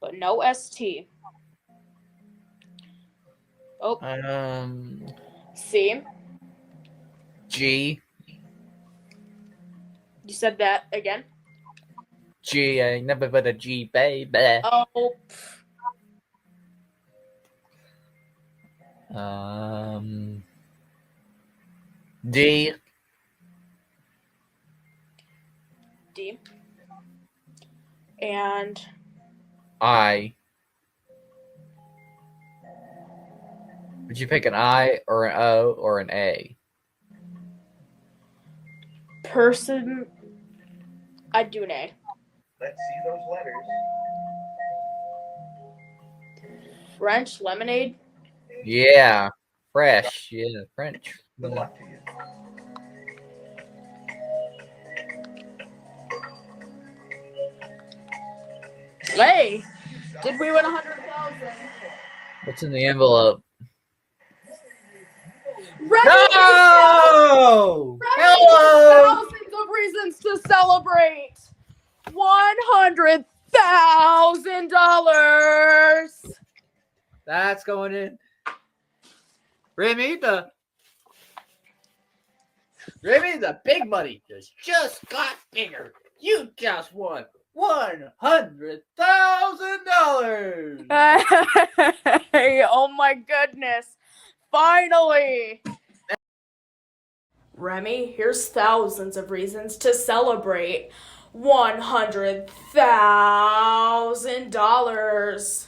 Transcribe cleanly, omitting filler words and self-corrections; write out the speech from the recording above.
but no ST. Oh, C. G. You said that again? G. I never put a G, baby. Oh. D. D. And I. Would you pick an I or an O or an A? person. I'd do an A. Let's see those letters. French lemonade. Yeah. Fresh. Yeah, French. Good luck to you. Hey, did we win 100,000? What's in the envelope? Remi, No! thousands of reasons to celebrate. $100,000. That's going in. Remi, the big money just got bigger. You just won $100,000. Hey, oh my goodness. Finally. Remi, here's thousands of reasons to celebrate $100,000.